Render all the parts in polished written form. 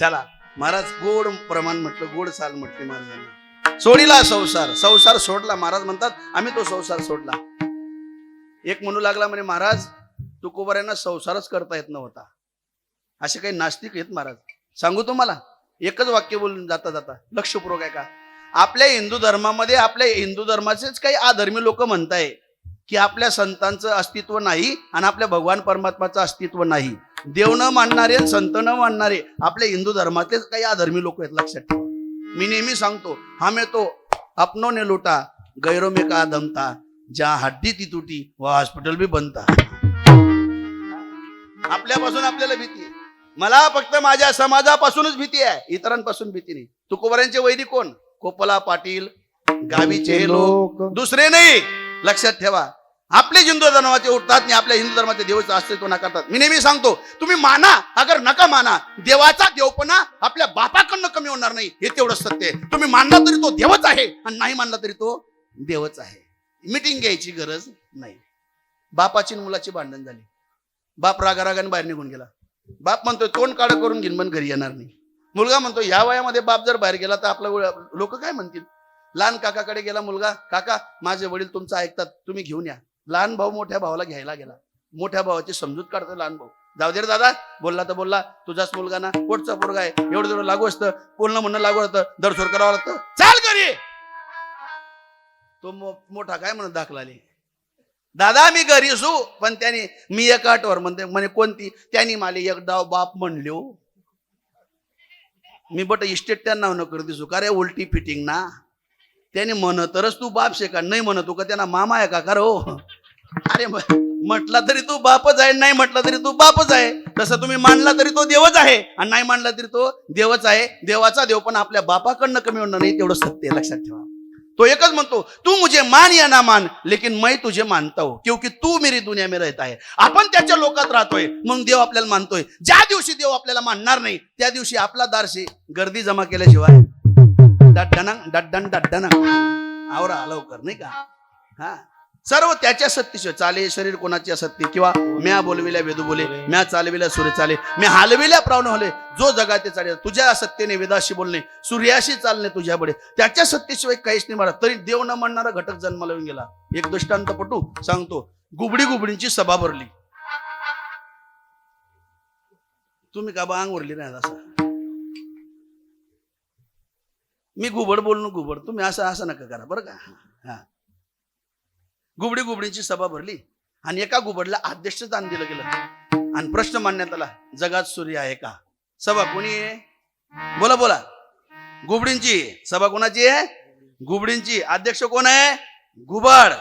चला महाराज गोड प्रमाण म्हटलं, गोड चाल म्हटली महाराजांना. सोडीला संसार, संसार सोडला. महाराज म्हणतात आम्ही तो संसार सोडला. एक म्हणू लागला म्हणे महाराज तुकोबाऱ्यांना संसारच करता येत नव्हता. असे काही नास्तिक आहेत महाराज. सांगू तुम्हाला एकच वाक्य बोलून जाता जाता लक्षपूर्वक आहे का. आपल्या हिंदू धर्मामध्ये आपल्या हिंदू धर्माचेच काही अधर्मी लोक म्हणताय की आपल्या संतांचं अस्तित्व नाही आणि आपल्या भगवान परमात्माचं अस्तित्व नाही. देव न मानणारे संत न मानणारे आपल्या हिंदू धर्मातलेच काही अधर्मी लोक आहेत. लक्षात ठेवा. मी नेहमी सांगतो हमें तो अपनों ने लूटा गैरों में का दम था, जहां हड्डी ती तुटी वह हॉस्पिटल भी बनता. आपल्यापासून आपल्याला भीती. मला फक्त माझ्या समाजापासूनच भीती आहे, इतरांपासून भीती नाही. तुकोबाऱ्यांचे वैरी कोण? कोपला पाटील, गावीचे हे लोक, दुसरे नाही. लक्षात ठेवा. आपले हिंदू धर्माचे उठतात आणि आपल्या हिंदू धर्माचे देवाचं अस्तित्व नाकारतात. मी नेहमी सांगतो तुम्ही माना अगर नका माना, देवाचा देवपणा आपल्या बापाकडनं कमी होणार नाही, हे तेवढं सत्य आहे. तुम्ही मानला तरी तो देवच आहे आणि नाही मानला तरी तो देवच आहे. मीटिंग घ्यायची गरज नाही. बापाची मुलाची भांडण झाली. बाप रागारागाने बाहेर निघून गेला. बाप म्हणतोय तोंड काळ करून घेईन पण घरी येणार नाही. मुलगा म्हणतो ह्या वयामध्ये बाप जर बाहेर गेला तर आपला लोक काय म्हणतील. लहान काकाकडे गेला मुलगा, काका माझे वडील तुमचं ऐकतात, तुम्ही घेऊन या. लहान भाऊ मोठ्या भावाला घ्यायला गेला. मोठ्या भावाची समजूत काढतो लहान भाऊ. जाऊ दे रे दादा, बोलला तर बोलला, तुझाच मुलगा ना, पोटचा पोरगा आहे, एवढं तेवढं लागू असतं, बोलणं म्हणणं लागू असतं, दरसोर करावं लागतं, चाल घरी. तो मोठा काय म्हणत दाखला आली, दादा मी घरी असू पण त्याने मी एका आठवर म्हणते म्हणे कोणती, त्यांनी मला एक डाव बाप म्हणलो. मी बट इस्टेट त्या नाव न कर दिसू का रे उलटी फिटिंग ना. त्याने म्हणतरच तू बाप शे का, नाही म्हणत का त्यांना मामा आहे का रो. अरे म्हटला तरी तू बापच आहे, नाही म्हटला तरी तू बापच आहे. तसं तुम्ही मानला तरी तो देवच आहे आणि नाही मानला तरी तो देवच आहे. देवाचा देव पण आपल्या बापाकडनं कमी होणार नाही, तेवढं सत्य आहे. लक्षात ठेवा. तो एकच म्हणतो तू मुझे मान या ना मान लेकिन मैं तुझे मानता हूं क्योंकि तू मेरी दुनिया में रहता है. आपण त्याच्या लोकात राहतोय म्हणून देव आपल्याला मानतोय. ज्या दिवशी देव आपल्याला मानणार नाही त्या दिवशी आपला दारशी गर्दी जमा केल्याशिवाय डड्डन आवरा लवकर नाही का. हा सर्व त्याच्या सत्तेशिवाय चाले. शरीर कोणाचे असत्य किंवा म्या बोलविल्या वेदू बोले, म्या चालविल्या सूर्य चाले, म्या हलविल्या प्राण होले, जो जगाते चाले. तुझ्या सत्तेने वेदाशी बोलणे, सूर्याशी चालणे तुझ्या बडे. त्याच्या सत्तेशिवाय काहीच नाही. मला तरी देव न म्हणणारा घटक जन्माला येऊन गेला. एक दृष्टांत पटू सांगतो. गुबडींची सभा भरली. तुम्ही का बांग भरली नाही असं. मी घुबड बोलणं घुबड, तुम्ही असं नका करा बरं का. हा गुबडींची सभा भरली आणि एका गुबडला अध्यक्ष स्थान दिलं गेलं आणि प्रश्न मांडण्यात आला, जगात सूर्य आहे का. सभा कोणी आहे? बोला बोला. गुबडींची सभा कोणाची आहे? गुबडींची. अध्यक्ष कोण आहे? घुबड.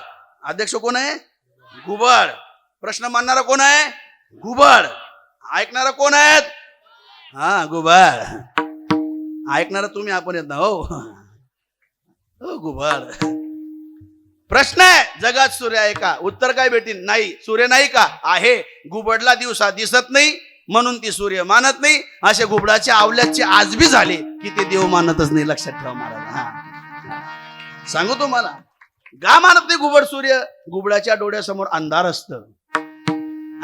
अध्यक्ष कोण आहे? घुबड. प्रश्न मांडणारा कोण आहे? घुबड. ऐकणारा कोण आहेत? हा घुबड. ऐकणारा तुम्ही आपण येत ना हो घुबड. प्रश्न आहे जगात सूर्य आहे का. उत्तर काय भेटीन? नाही. सूर्य नाही का? आहे. घुबडला दिवसा दिसत नाही म्हणून ती सूर्य मानत नाही. असे घुबडाच्या आवल्याचे आज बी झाले की ते देव मानतच नाही. लक्षात ठेवा महाराज. सांगू तुम्हाला गा मानत नाही घुबड सूर्य. घुबडाच्या डोळ्यासमोर अंधार असतं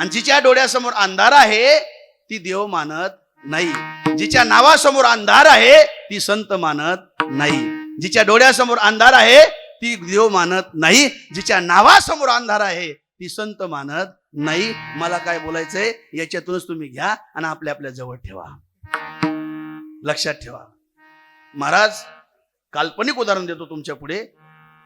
आणि जिच्या डोळ्यासमोर अंधार आहे ती देव मानत नाही. जिच्या नावासमोर अंधार आहे ती संत मानत नाही. जिच्या डोळ्यासमोर अंधार आहे ती देव मानत नाही. जिच्या नावासमोर अंधार आहे ती संत मानत नाही. मला काय बोलायचंय याच्यातूनच तुम्ही घ्या आणि आपल्या आपल्या जवळ ठेवा. लक्षात ठेवा. महाराज काल्पनिक उदाहरण देतो तुमच्या पुढे.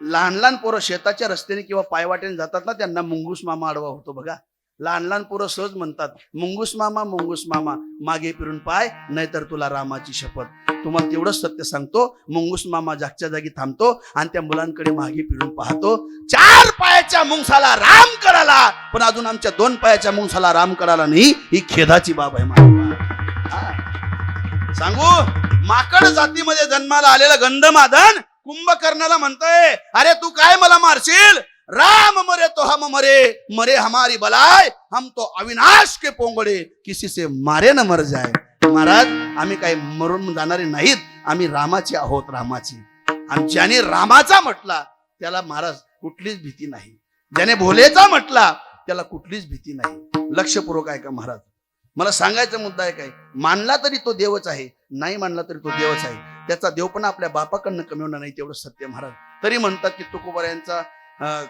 लहान लहान पोरं शेताच्या रस्त्याने किंवा पायवाटेने जातात ना, त्यांना मुंगूस मामा आडवा होतो बघा. लहान लहान पोरं सहज म्हणतात मुंगूस मामा मागे फिरून पाय नाहीतर तुला रामाची शपथ. तुम्हाला तेवढंच सत्य सांगतो. मुंगूस मामा जागच्या जागी थांबतो आणि त्या मुलांकडे मागे फिरून पाहतो. 4 पायाच्या मुंगसाला राम कराला पण अजून आमच्या 2 पायाच्या मुंगसाला राम कराला नाही. ही खेदाची बाब आहे सांगू. माकड जातीमध्ये जन्माला आलेला गंधमादन कुंभकर्णाला म्हणतोय अरे तू काय मला मारशील. राम मरे तो हम मरे हमारी बलाय, हम तो अविनाश के पोंगड़े किसी से मारे न मर जाए. महाराज आम्ही काही मरून जाणारे नाहीत. आम्ही रामाचे आहोत. रामाचे. आणि ज्याने रामाचा म्हटला त्याला महाराज कुठलीच भीती नाही. ज्याने भोलेचा म्हटला त्याला कुठलीच भीती नाही. लक्षपूर्वक आहे का महाराज. मला सांगायचा मुद्दा आहे काय, मानला तरी तो देवच आहे, नाही मानला तरी तो देवच आहे. त्याचा देव पण आपल्या बापाकडनं कमी होणार नाही, तेवढं सत्य महाराज. तरी म्हणतात की तुकोबारायांचा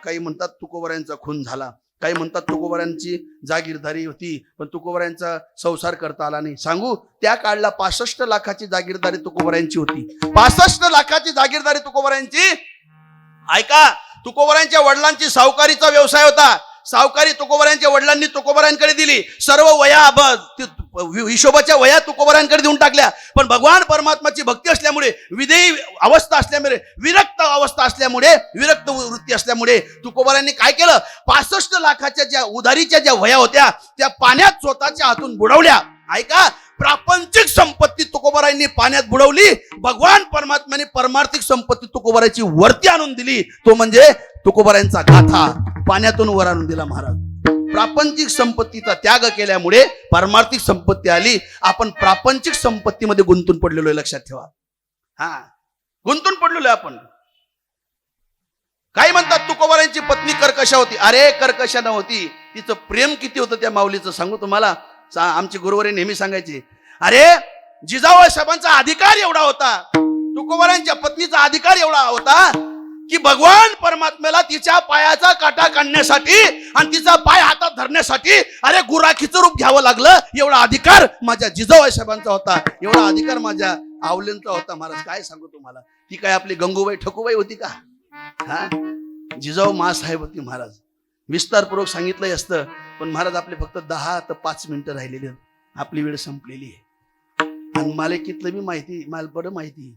काही म्हणतात तुकोबारायांचा खून झाला, काही म्हणतात तुकोबारायांची जागीरदारी होती पण तुकोबारायांचा संसार करता आला नाही. सांगू, त्या काळला 65 लाखाची जागीरदारी तुकोबारायांची होती. 65 लाखाची जागीरदारी तुकोबारायांची. ऐका, तुकोबारायांच्या वडिलांची सावकारीचा व्यवसाय होता. सावकारी तुकोबारायांच्या वडिलांनी तुकोबारायांकडे दिली. सर्व वया हिशोबाच्या वया तुकोबारायांकडे देऊन टाकल्या. पण भगवान परमात्माची भक्ती असल्यामुळे, विधेयी अवस्था असल्यामुळे, विरक्त अवस्था असल्यामुळे, विरक्त वृत्ती असल्यामुळे तुकोबारायांनी काय केलं, 65 लाखाच्या ज्या उधारीच्या ज्या वया होत्या त्या पाण्यात स्वतःच्या हातून बुडवल्या. ऐका, प्रापंचिक संपत्ती तुकोबारायांनी पाण्यात बुडवली. भगवान परमात्म्याने परमार्थिक संपत्ती तुकोबाराची वरती आणून दिली. तो म्हणजे तुकोबारायांचा गाथा पाण्यातून वर आणून दिला महाराज. प्रापंचिक संपत्तीचा त्याग केल्यामुळे परमार्थिक संपत्ती आली. आपण प्रापंचिक संपत्तीमध्ये गुंतून पडलेलो आहे, लक्षात ठेवा. गुंतून पडलेलो आहे आपण. काय म्हणतात, तुकोबारायांची पत्नी कर्कशा होती. अरे कर्कशा नव्हती, तिचं प्रेम किती होतं त्या माऊलीचं सांगू तुम्हाला. आमची गुरुवारी नेहमी सांगायची, अरे जिजाऊ साहेबांचा अधिकार एवढा होता, तुकोबारायांच्या पत्नीचा अधिकार एवढा होता की भगवान परमात्म्याला तिच्या पायाचा काटा काढण्यासाठी आणि तिचा पाय हातात धरण्यासाठी अरे गुराखीचं रूप घ्यावं लागलं. एवढा अधिकार माझ्या जिजाऊ साहेबांचा होता, एवढा अधिकार माझ्या आवलेंचा होता. महाराज काय सांगू तुम्हाला, ती काय आपली गंगूबाई ठकूबाई होती का? जिजाऊ मासाहेब होती महाराज. विस्तारपूर्वक सांगितलंय असतं पण महाराज आपले फक्त 10 ते 5 मिनिटं राहिलेली, आपली वेळ संपलेली आहे. आणि मालिकेतलं मी माहिती, मला बरं माहिती,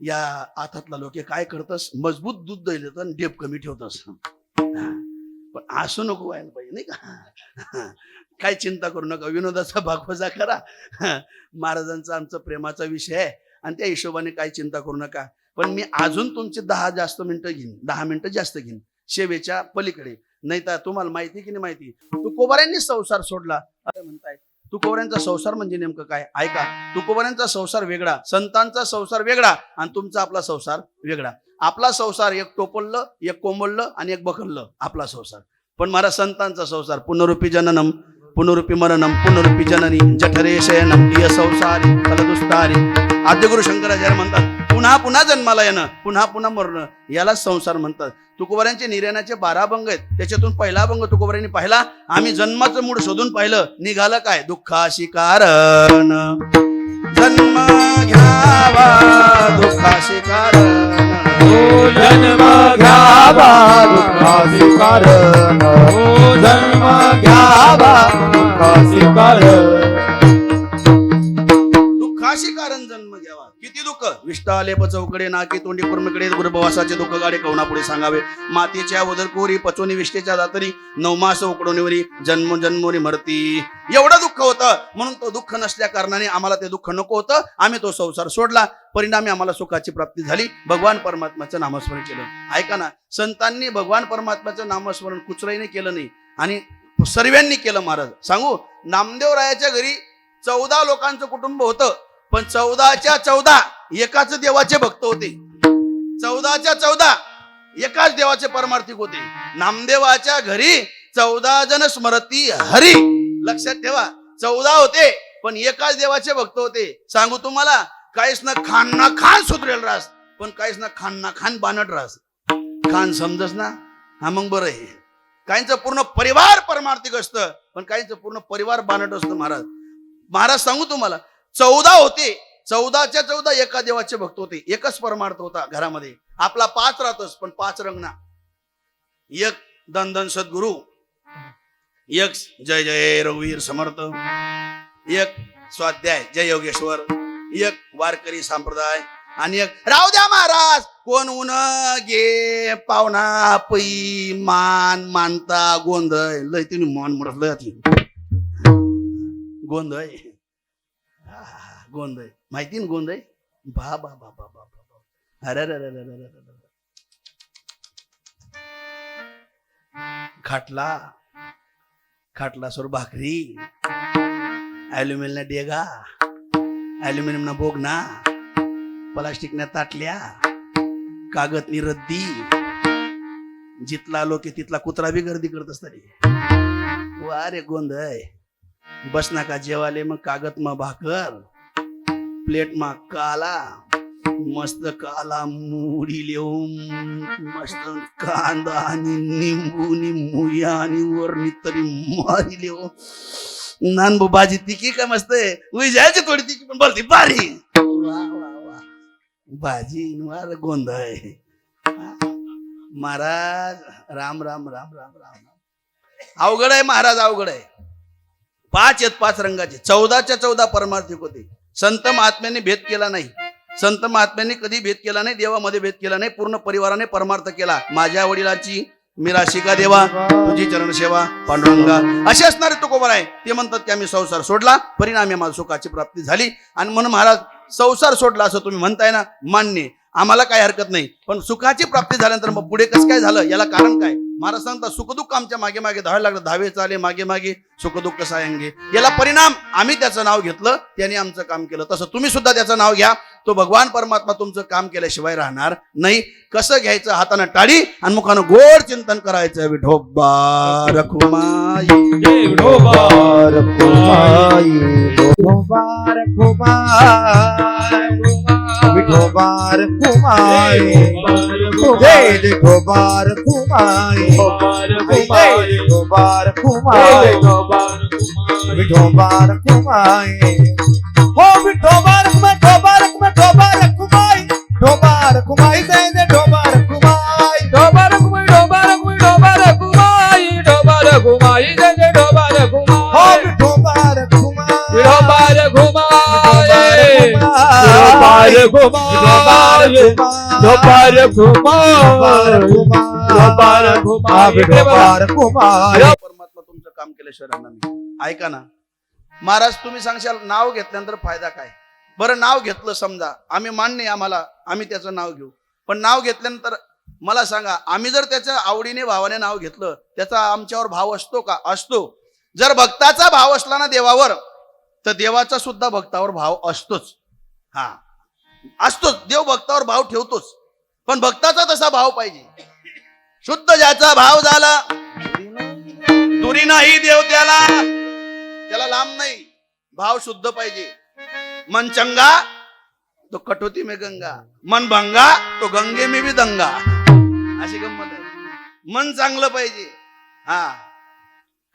या आतातला लोक काय करतस, मजबूत दूध द्यायला आणि डेप कमी ठेवतस. पण असं नको व्हायला पाहिजे नाही का. काय चिंता करू नका, विनोदाचा भागवजा करा. महाराजांचा आमचा प्रेमाचा विषय आहे आणि त्या हिशोबाने काय चिंता करू नका. पण मी अजून तुमचे 10 जास्त मिनिटं घेईन, 10 मिनिटं जास्त घेईन सेवेच्या पलीकडे. नाही तर तुम्हाला माहिती की नाही माहिती, तुकोबारायांनी संसार सोडला असं म्हणताय. तुकोबारायांचा संसार म्हणजे नेमकं काय? ऐका, तुकोबारायांचा संसार वेगळा, संतांचा संसार वेगळा आणि तुमचा आपला संसार वेगळा. आपला संसार एक टोपललं, एक कोंबडलं आणि एक बखरलं आपला संसार. पण महाराज संतांचा संसार पुनरुपी जननम पुनरुपी मरणम पुनरुपी जननी जठरे शयनम प्रिय संसारी फलदुस्तारी. आद्यगुरु शंकराचार्य म्हणतात पुन्हा पुन्हा जन्माला येणं, पुन्हा पुन्हा मरणं, याला संसार म्हणतात. तुकोबारायांचे निर्याणाचे 12 अभंग आहेत. त्याच्यातून पहिला अभंग तुकोबारायांनी पाहिला, आम्ही जन्माचं मूळ शोधून पाहिलं, निघालं काय, दुःखाशी कारण जन्म घ्यावा दुःखाशी कारण, जन्म घ्यावा दुःखाशी कारण, जन्म घ्यावा दुःखाशी कारण. दुःखाशी कारण जन्म घ्यावा. किती दुःख, विष्टा आलेप चौकडे नाकी तोंडी कुर्मीकडे गर्भवासाचे दुःख गाडे कवना पुढे सांगावे. मातेच्या वदर कोरी पचोनी विष्टेच्या दातरी 9 मास उकडवणीवरी जन्म जन्मोरी मरती. एवढं दुःख होतं म्हणून तो दुःख नसल्या कारणाने आम्हाला ते दुःख नको होतं, आम्ही तो संसार सोडला. परिणामी आम्हाला सुखाची प्राप्ती झाली, भगवान परमात्म्याचं नामस्मरण केलं. ऐका ना, संतांनी भगवान परमात्म्याचं नामस्मरण कुचराईने केलं नाही आणि सर्वांनी केलं. महाराज सांगू, नामदेवरायाच्या घरी 14 लोकांचं कुटुंब होतं पण 14च्या 14 एकाच देवाचे भक्त होते. 14च्या 14 एकाच देवाचे परमार्थिक होते. नामदेवाच्या घरी 14 जण स्मरती हरी. लक्षात ठेवा, 14 होते पण एकाच देवाचे भक्त होते. सांगू तुम्हाला, काहीच ना खान सुधरेल रास पण काहीच ना खान बानट रास. खान समजस ना, हा मग बरं आहे. काहींचं पूर्ण परिवार परमार्थिक असतं पण काहींचं पूर्ण परिवार बानट असतं. महाराज सांगू तुम्हाला, 14 होते, 14च्या 14 एका देवाचे भक्त होते. एकच परमार्थ होता घरामध्ये. आपला 5 राहतच पण 5 रंग ना. एक दंदन सद्गुरु, एक जय जय रघुवीर समर्थ, एक स्वाध्याय जय योगेश्वर, एक वारकरी संप्रदाय आणि एक राहू द्या महाराज कोण उन गे पावना पै मान मानता गोंधळ. लय तुम्ही मान म्हणत लय गोंधळ गोंधळ माहिती ना गोंधळ. बा बा बा बा बा बा. अरे खाटला सोर भाकरी, ॲल्युमिनियम डेगा, ॲल्युमिनियम ना बोगना, प्लास्टिक ना ताटल्या, कागद नी रद्दी. जितला लोक तिथला कुत्रा बी गर्दी करत असतात. वा रे गोंधळ. बस नका जेवाले मग कागद मग भाकर, प्लेट मा काला मस्त काला मुडी लिहून मस्त कांदा आणि निंबू मुया आणि वरणी तरी मारी लिहून नानबू भाजी तिकी का मस्त आहे उई जायची थोडी तिकी पण बोलती बारी वा वा वा भाजी वार गोंधळ आहे. महाराज राम राम राम राम राम अवघड आहे महाराज अवघड आहे. 5 आहेत 5 रंगाचे 14च्या 14 परमार्थिक होते. संत महात्म्यांनी भेद केला नाही. संत महात्म्यांनी कधी भेद केला नाही. देवामध्ये भेद केला नाही. पूर्ण परिवाराने परमार्थ केला. माझ्या वडिलांची मी राशिका देवा तुझी चरण सेवा पांडुरंगा असे असणारे तुकोबर आहे. ते म्हणतात की आम्ही संसार सोडला परिणामी आम्हाला सुखाची प्राप्ती झाली. आणि म्हणून महाराज संसार सोडला असं तुम्ही म्हणताय ना मान्य आम्हाला काही हरकत नाही. पण सुखाची प्राप्ती झाल्यानंतर मग पुढे कसं काय झालं याला कारण काय. महाराज सांगतात सुखदुःख आमच्या मागे मागे धावायला लागलं. धावे चाले मागे मागे सुखदुःख सायंगे. याला परिणाम आम्ही त्याचं नाव घेतलं त्याने आमचं काम केलं. तसं तुम्ही सुद्धा त्याचं नाव घ्या. तो भगवान परमात्मा तुमचं काम केल्याशिवाय राहणार नाही. कसं घ्यायचं हातानं टाळी आणि मुखानं गोड चिंतन करायचं. विठोबा रखुमाई विठोबा रखुमाई विठोबा रखुमाई विठोबा रखुमाई जय विठोबा रखुमाई जय विठोबा रखुमाई विठोबा रखुमाई हो विठोबा रखुमाई विठोबा रखुमाई जय जय विठोबा रखुमाई ढोबा रखुमाई ढोबा रखुमाई ढोबा रखुमाई ढोबा रखुमाई जय जय ढोबा हो रखुमाई विठोबा रखुमाई ढोबा रखुमाई ढोबा रखुमाई परमात्मा तुमचं काम केल्याशिवाय राहणार नाही. ऐका ना महाराज तुम्ही सांगशाल नाव घेतल्यानंतर फायदा काय. बरं नाव घेतलं समजा आम्ही मान्य आम्हाला आम्ही त्याचं नाव घेऊ. पण नाव घेतल्यानंतर मला सांगा आम्ही जर त्याच्या आवडीने भावाने नाव घेतलं त्याचा आमच्यावर भाव असतो का. असतो. जर भक्ताचा भाव असला ना देवावर तर देवाचा सुद्धा भक्तावर भाव असतोच. हा असतोच. देव भक्तावर भाव ठेवतोच. पण भक्ताचा तसा भाव पाहिजे. शुद्ध ज्याचा भाव झाला दुरी नाही देव त्याला लांब नाही. भाव शुद्ध पाहिजे. मन चंगा तो कटोती में गंगा मन भंगा तो गंगे में भी दंगा अशी गंमत आहे. मन चांगलं पाहिजे. हा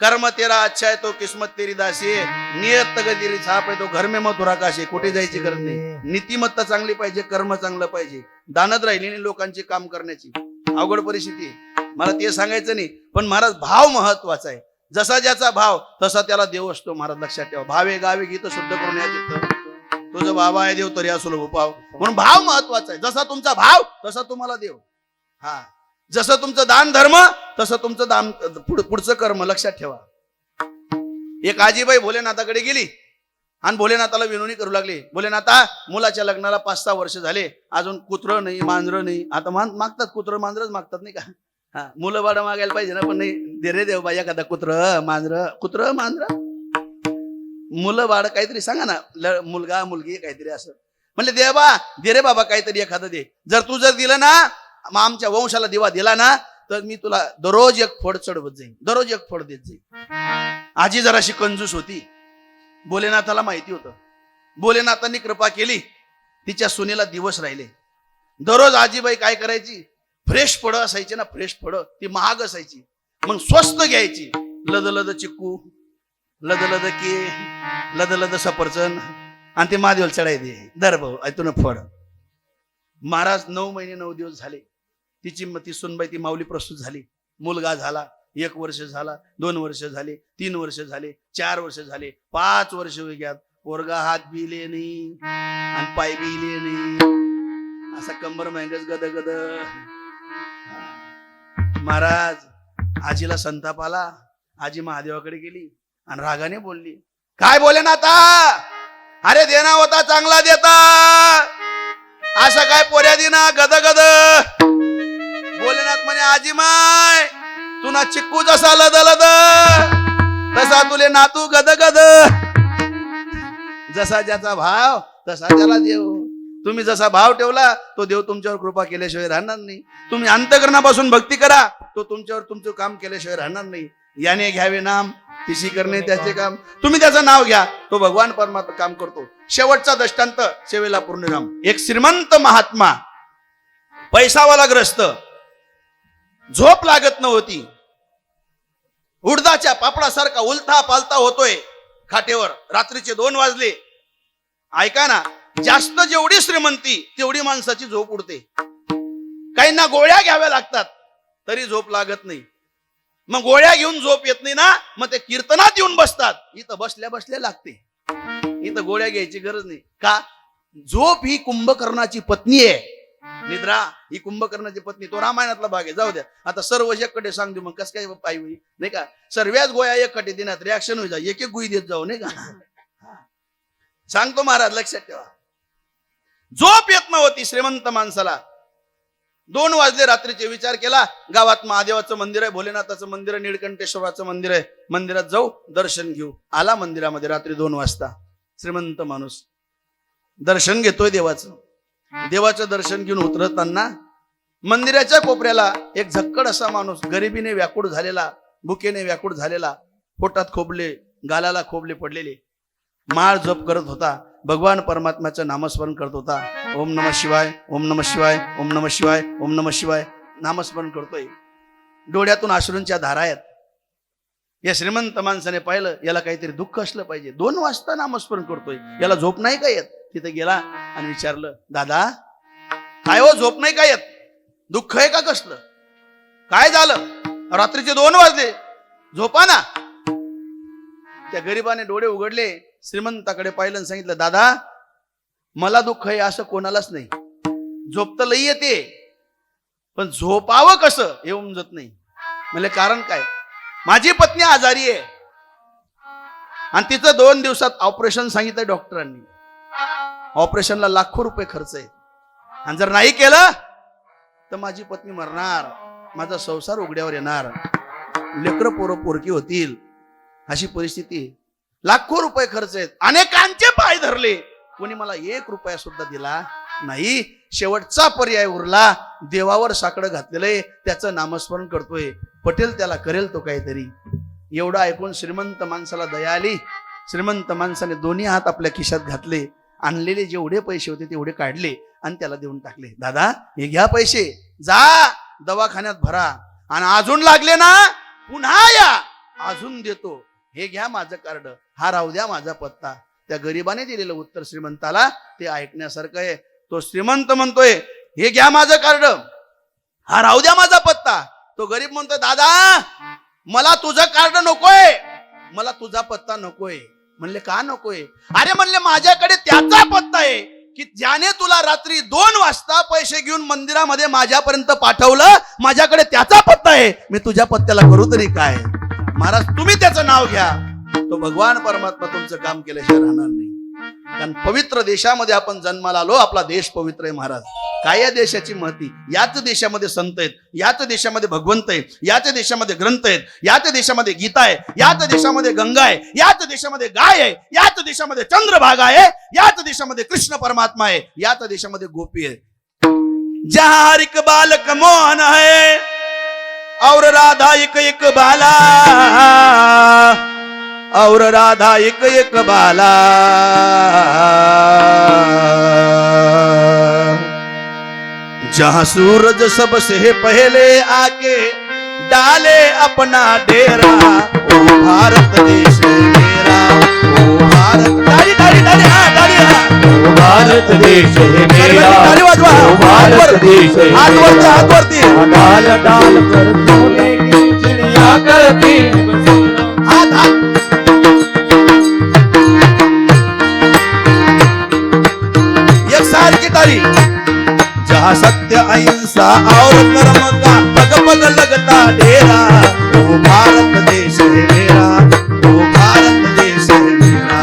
कर्म तेरा अच्छा है तो किस्मत तेरी दासी है नियत गदिरी छाप है तो घर में मथुरा काशी. कुठे जायची गरज नाही. नीतिमत्ता चांगली पाहिजे. कर्म चांगलं पाहिजे. दानत राहिली नाही लोकांची काम करण्याची. अवघड परिस्थिती आहे. मला ते सांगायचं नाही. पण महाराज भाव महत्वाचा आहे. जसा ज्याचा भाव तसा त्याला देव असतो. महाराज लक्षात ठेवा. भावे गावे गीत शुद्ध करून या चित्त तुझं बाबा आहे देव तरी असो भाव. म्हणून भाव महत्वाचा आहे. जसा तुमचा भाव तसा तुम्हाला देव. हा जसं तुमचं दान धर्म तसं तुमचं दान पुढचं कर्म. लक्षात ठेवा. एक आजीबाई भोलेनाथाकडे गेली आणि भोलेनाथाला विनवणी करू लागली. भोलेनाथा मुलाच्या लग्नाला 5-6 वर्ष झाले अजून कुत्रं नाही मांजरं नाही. आता मागतात कुत्रं मांजरच मागतात नाही का. हा मुलं बाळ मागायला पाहिजे ना. पण नाही दे रे देव बाई एखादा कुत्र मांजर मुलं बाळ काहीतरी सांगा ना. मुलगा मुलगी काहीतरी असं म्हणले देवा दे रे बाबा काहीतरी एखादं दे. जर तू जर दिलं ना मग आमच्या वंशाला दिवा दिला ना तर मी तुला दररोज एक फळ चढवत जाईन. दररोज एक फळ देत जाईन. आजी जराशी कंजूस होती. भोलेनाथाला माहिती होतं. भोलेनाथांनी कृपा केली. तिच्या सुनेला दिवस राहिले. दररोज आजीबाई काय करायची फ्रेश फळं असायची ना. फ्रेश फळं ती महाग असायची. मग स्वस्त घ्यायची. लद चिक्कू लद के लद सफरचंद आणि ते महादेवला चढाय दे दर भाऊ ऐतून फळ. महाराज 9 महिने 9 दिवस झाले. ती सुनबाई ती माऊली प्रस्तुत झाली. मुलगा झाला. 1 वर्ष झाला. 2 वर्ष झाले. 3 वर्ष झाले. 4 वर्ष झाले. 5 वर्ष गेल्यात. पोरगा हात बिले नाही आणि पाय बिले नाही. असा कंबर मँगस गद गद. महाराज आजीला संताप आला. आजी महादेवाकडे गेली आणि रागाने बोलली काय बोले ना आता. अरे देना होता चांगला देता असं काय पोऱ्या दिना गद गद. भोलेनाथ म्हणे आजी माय तू ना चिक्कू जसा लद तसा तुले नातू गद गद. जसा ज्याचा भाव तसा त्याला देव. तुम्ही जसा भाव ठेवला तो देव तुमच्यावर कृपा केल्याशिवाय राहणार नाही. तुम्ही अंतकरणापासून भक्ती करा तो तुमच्यावर तुमचं काम केल्याशिवाय राहणार नाही. याने घ्यावे नाम तिशी करणे त्याचे काम. तुम्ही त्याचं नाव घ्या तो भगवान परमात्मा काम करतो. शेवटचा दृष्टांत सेवेला पूर्णविराम. एक श्रीमंत महात्मा, पैसावाला ग्रस्त, झोप लागत नव्हती, उडदाच्या पापडासारखा उलथा पालता होतोय खाटेवर. रात्रीचे 2 वाजले. ऐका ना, जास्त जेवढी श्रीमंती तेवढी माणसाची झोप उडते. काहींना गोळ्या घ्याव्या लागतात तरी झोप लागत नाही. मग गोळ्या घेऊन झोप येत नाही ना, मग ते कीर्तनात येऊन बसतात. इथं बसल्या बसल्या लागते, इथं गोळ्या घ्यायची गरज नाही. का? झोप ही कुंभकर्णाची पत्नी आहे. निद्रा ही कुंभकर्णाची पत्नी. तो रामायणातला भाग आहे. जाऊ द्या, आता सर्व एककडे सांग देऊ, मग कस काय पायी होईल नाही का. सर्वच गोळ्या एककडे देण्यात रिॲक्शन होईल, एक एक गुई देत जाऊ नाही का. सांगतो महाराज, लक्षात ठेवा. झोप येत नव्हती श्रीमंत माणसाला. 2 वाजले रात्रीचे. विचार केला, गावात महादेवाचं मंदिर आहे, भोलेनाथाचं मंदिर आहे, निळकंठेश्वराचं मंदिर आहे, मंदिरात जाऊ दर्शन घेऊ. आला मंदिरामध्ये रात्री 2 वाजता. श्रीमंत माणूस दर्शन घेतोय देवाचं. देवाचं दर्शन घेऊन उतरताना मंदिराच्या कोपऱ्याला एक झक्कड असा माणूस, गरिबीने व्याकुळ झालेला, भुकेने व्याकुळ झालेला, पोटात खोबले, गालाला खोबले पडलेले, माळ जप करत होता. भगवान परमात्म्याचं नामस्मरण करत होता. ओम नमः शिवाय, ओम नमः शिवाय, ओम नमः शिवाय, ओम नमः शिवाय नामस्मरण करतोय. डोळ्यातून अश्रूंच्या धारा आहेत. या श्रीमंत माणसाने पाहिलं, याला काहीतरी दुःख असलं पाहिजे. 2 वाजता नामस्मरण करतोय, याला झोप नाही का येत? तिथे गेला आणि विचारलं, दादा काय हो, झोप नाही का येत? दुःख आहे का कसलं? काय झालं? रात्रीचे 2 वाजले, झोपा ना. त्या गरीबाने डोळे उघडले, श्रीमंताकडे पाहिलं आणि सांगितलं, दादा मला दुःख आहे असं कोणालाच नाही. झोप तर लई येते, पण झोपावं कसं हे उमजत नाही. म्हणजे कारण काय? माझी पत्नी आजारी आहे आणि तिचं 2 दिवसात ऑपरेशन सांगितलंय डॉक्टरांनी. ऑपरेशनला लाखो रुपये खर्च आहे आणि जर नाही केलं तर माझी पत्नी मरणार, माझा संसार उघड्यावर येणार, लेकरं पोरं पोरकी होतील, अशी परिस्थिती. लाखो रुपये खर्च आहेत, अनेकांचे पाय धरले, कोणी मला 1 रुपया सुद्धा दिला नाही. शेवटचा पर्याय उरला, देवावर साकडं घातलेलंय, त्याचं नामस्मरण करतोय, पटेल त्याला करेल तो काहीतरी. एवढं ऐकून श्रीमंत माणसाला दया आली. श्रीमंत माणसाने दोन्ही हात आपल्या खिशात घातले, आणलेले जेवढे पैसे होते तेवढे काढले आणि त्याला देऊन टाकले. दादा हे घ्या पैसे, जा दवाखान्यात भरा आणि अजून लागले ना पुन्हा या, अजून देतो. हे घ्या माझं कार्ड, हा राहू द्या माझा पत्ता. त्या गरीबाने दिलेलं उत्तर श्रीमंताला ते ऐकण्यासारखं आहे. तो श्रीमंत म्हणतोय, हे घ्या माझं कार्ड, हा राहू द्या माझा पत्ता. तो गरीब म्हणतोय, दादा मला तुझं कार्ड नकोय, मला तुझा पत्ता नकोय. म्हणले का नकोय? अरे म्हणले माझ्याकडे त्याचा पत्ता आहे की ज्याने तुला रात्री 2 वाजता पैसे घेऊन मंदिरामध्ये माझ्यापर्यंत पाठवलं, माझ्याकडे त्याचा पत्ता आहे. मी तुझ्या पत्त्याला करू तरी काय? महाराज तुम्ही त्याचं नाव घ्या, तो भगवान परमात्मा तुमचं काम केल्याशिवाय राहणार नाही. कारण पवित्र देशामध्ये आपण जन्माला आलो, आपला देश पवित्र आहे महाराज. काय या देशाची महती? याच देशामध्ये संत आहेत, याच देशामध्ये भगवंत आहे, याच देशामध्ये ग्रंथ आहेत, याच देशामध्ये गीता आहे, याच देशामध्ये गंगा आहे, याच देशामध्ये गाय आहे, याच देशामध्ये चंद्रभागा आहे, याच देशामध्ये कृष्ण परमात्मा आहे, याच देशामध्ये गोपी आहे. जहां हर एक बालक मोहन है और राधा एक एक बाला, और राधा एक एक बाला. जहां सूरज सबसे पहले आके डाले अपना डेरा, ओ भारत देश मेरा, ओ भारत. ताली ताली ताली, हाँ ताली, हाँ. ओ भारत देश है मेरा, ताली वाजवा. ओ भारत देश है हात वरती, हात वरती. डाल डाल कर सोने की चिड़िया करती हात हात. एक सारखी ताली. जहाँ सत्य अहिंसा और कर्म का पग पग लगता डेरा, वो भारत देश है मेरा, वो भारत देश है मेरा.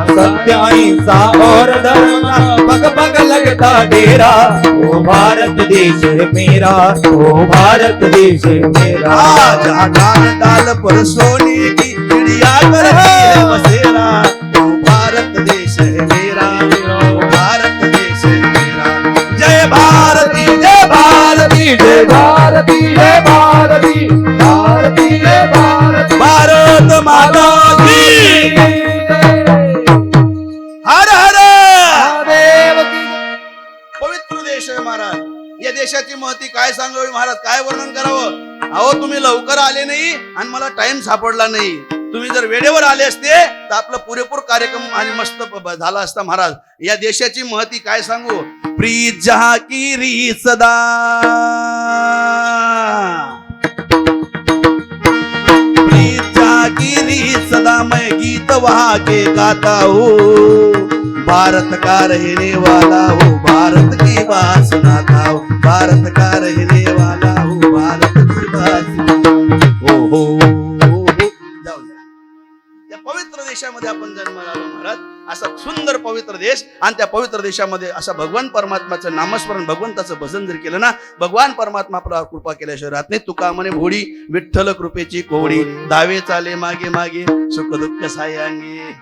सत्य अहिंसा और धर्म का पग पग लगता डेरा, ओ भारत देश है मेरा, ओ भारत देश है मेरा. जहाँ डाल डाल पर सोने की चिड़िया करती है बसेरा, वो भारत देश है मेरा, वो भारत देश है मेरा. जय भारती, जय भारती, जय भारती, जय भारती, भारती जय भारत, भारत माता की. हर हर देशाची महती काय सांगावी महाराज, काय वर्णन करावं. अहो तुम्ही लवकर आले नाही आणि मला टाइम सापडला नाही. तुम्ही जर वेळेवर आले असते तर आपला पुरेपूर कार्यक्रम आणि मस्त झाला असता महाराज. या देशाची महती काय सांगू. प्रीत जहा की री सदा, प्रीत जहा की री सदा, मैं गीत वहा के गाता हूँ. भारत का रहने वाला हो, भारत की बात सुनाता हो. भारत का रहने वाला हो, भारत की बात सुनाता हो. जाऊ द्या. त्या पवित्र देशामध्ये आपण जन्माला आलो महाराज. असा सुंदर पवित्र देश, आणि त्या पवित्र देशामध्ये असा भगवान परमात्माचं नामस्मरण, भगवंताचं भजन जर केलं ना, भगवान परमात्मा आपल्यावर कृपा केल्याशिवाय राहत नाही. तुका म्हणे भोडी, विठ्ठल कृपेची कोडी, दावे चाले मागे मागे, सुख दुःख सायांगे.